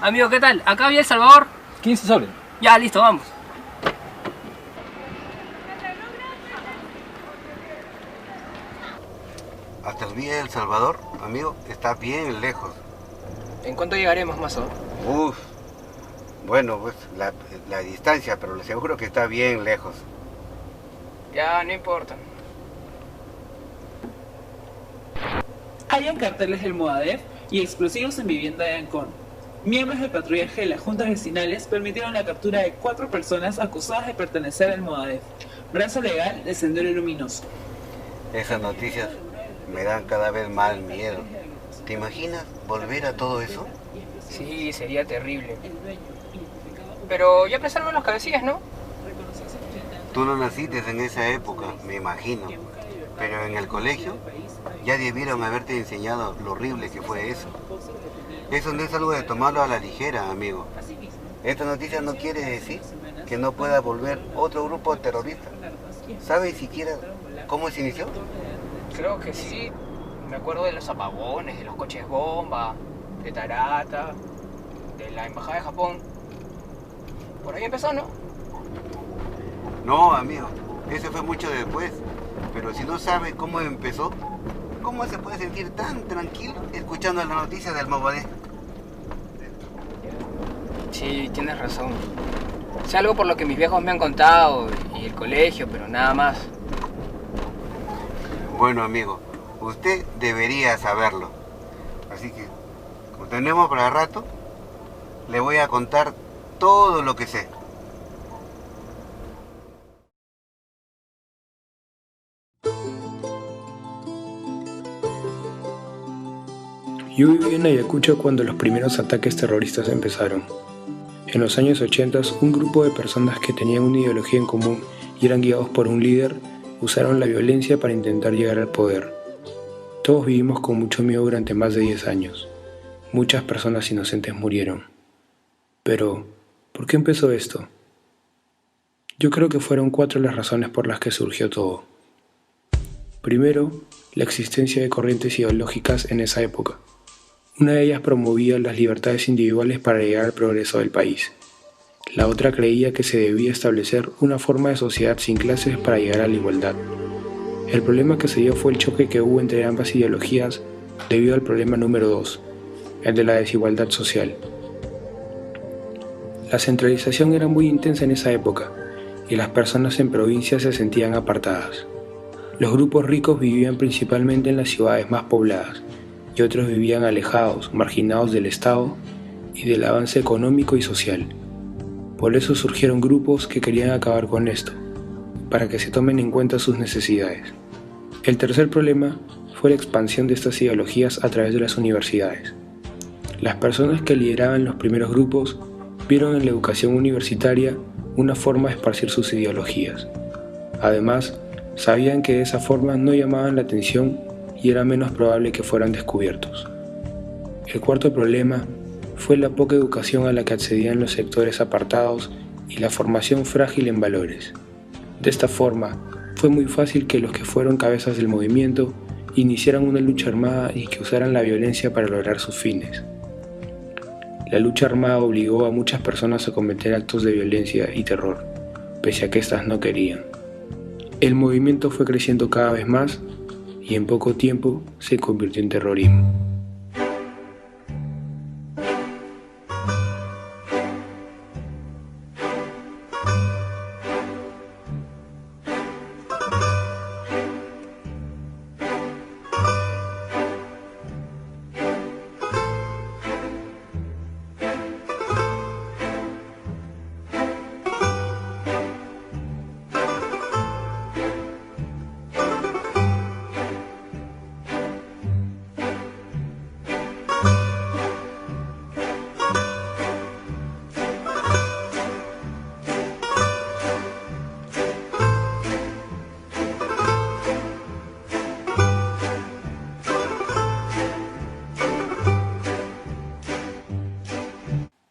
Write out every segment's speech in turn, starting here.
Amigo, ¿qué tal? Acá había El Salvador. 15 soles. Ya, listo, vamos. Hasta el Villa El Salvador, amigo, está bien lejos. ¿En cuánto llegaremos, mazo? Uf, bueno, pues la distancia, pero le seguro que está bien lejos. Ya, no importa. Hayan carteles del Movadef y explosivos en vivienda de Ancón. Miembros del patrullaje de las juntas vecinales permitieron la captura de 4 personas acusadas de pertenecer al Movadef, brazo legal de Sendero Luminoso. Esas noticias me dan cada vez más miedo. ¿Te imaginas volver a todo eso? Sí, sería terrible. Pero ya pensaron los cabecillas, ¿no? Tú no naciste en esa época, me imagino. Pero en el colegio ya debieron haberte enseñado lo horrible que fue eso. Eso no es algo de tomarlo a la ligera, amigo. Esta noticia no quiere decir que no pueda volver otro grupo terrorista. ¿Sabes siquiera cómo se inició? Creo que sí. Me acuerdo de los apagones, de los coches bomba, de Tarata, de la embajada de Japón. Por ahí empezó, ¿no? No, amigo, eso fue mucho después. Pero si no sabes cómo empezó, ¿cómo se puede sentir tan tranquilo escuchando las noticias del Movadef? Sí, tienes razón. Es algo por lo que mis viejos me han contado y el colegio, pero nada más. Bueno, amigo, usted debería saberlo. Así que, como tenemos para rato, le voy a contar todo lo que sé. Yo viví en Ayacucho cuando los primeros ataques terroristas empezaron. En los años 80, un grupo de personas que tenían una ideología en común y eran guiados por un líder, usaron la violencia para intentar llegar al poder. Todos vivimos con mucho miedo durante más de 10 años. Muchas personas inocentes murieron. Pero, ¿por qué empezó esto? Yo creo que fueron 4 las razones por las que surgió todo. Primero, la existencia de corrientes ideológicas en esa época. Una de ellas promovía las libertades individuales para llegar al progreso del país. La otra creía que se debía establecer una forma de sociedad sin clases para llegar a la igualdad. El problema que se dio fue el choque que hubo entre ambas ideologías debido al problema número 2, el de la desigualdad social. La centralización era muy intensa en esa época y las personas en provincias se sentían apartadas. Los grupos ricos vivían principalmente en las ciudades más pobladas y otros vivían alejados, marginados del Estado y del avance económico y social. Por eso surgieron grupos que querían acabar con esto, para que se tomen en cuenta sus necesidades. El tercer problema fue la expansión de estas ideologías a través de las universidades. Las personas que lideraban los primeros grupos vieron en la educación universitaria una forma de esparcir sus ideologías. Además, sabían que de esa forma no llamaban la atención y era menos probable que fueran descubiertos. El cuarto problema fue la poca educación a la que accedían los sectores apartados y la formación frágil en valores. De esta forma, fue muy fácil que los que fueron cabezas del movimiento iniciaran una lucha armada y que usaran la violencia para lograr sus fines. La lucha armada obligó a muchas personas a cometer actos de violencia y terror, pese a que éstas no querían. El movimiento fue creciendo cada vez más y en poco tiempo se convirtió en terrorismo.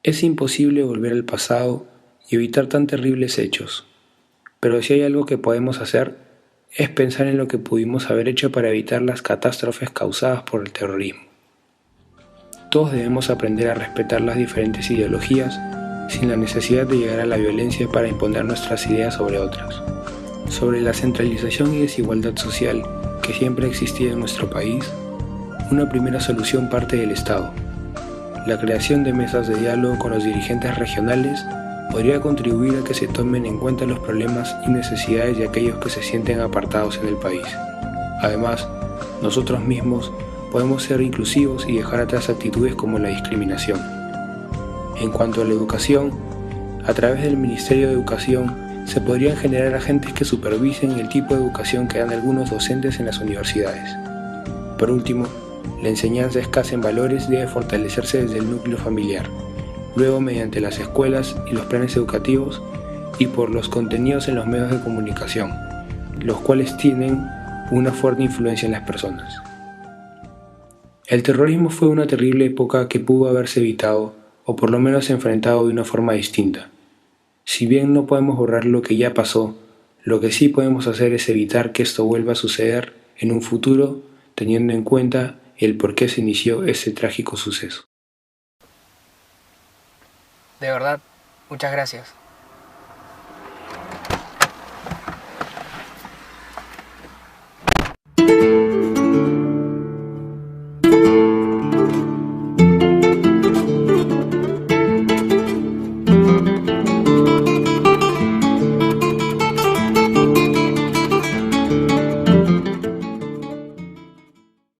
Es imposible volver al pasado y evitar tan terribles hechos, pero si hay algo que podemos hacer es pensar en lo que pudimos haber hecho para evitar las catástrofes causadas por el terrorismo. Todos debemos aprender a respetar las diferentes ideologías sin la necesidad de llegar a la violencia para imponer nuestras ideas sobre otras. Sobre la centralización y desigualdad social que siempre ha existido en nuestro país, una primera solución parte del Estado. La creación de mesas de diálogo con los dirigentes regionales podría contribuir a que se tomen en cuenta los problemas y necesidades de aquellos que se sienten apartados en el país. Además, nosotros mismos podemos ser inclusivos y dejar atrás actitudes como la discriminación. En cuanto a la educación, a través del Ministerio de Educación se podrían generar agentes que supervisen el tipo de educación que dan algunos docentes en las universidades. Por último, la enseñanza escasa en valores debe fortalecerse desde el núcleo familiar, luego mediante las escuelas y los planes educativos y por los contenidos en los medios de comunicación, los cuales tienen una fuerte influencia en las personas. El terrorismo fue una terrible época que pudo haberse evitado o por lo menos enfrentado de una forma distinta. Si bien no podemos borrar lo que ya pasó, lo que sí podemos hacer es evitar que esto vuelva a suceder en un futuro, teniendo en cuenta el por qué se inició ese trágico suceso. De verdad, muchas gracias.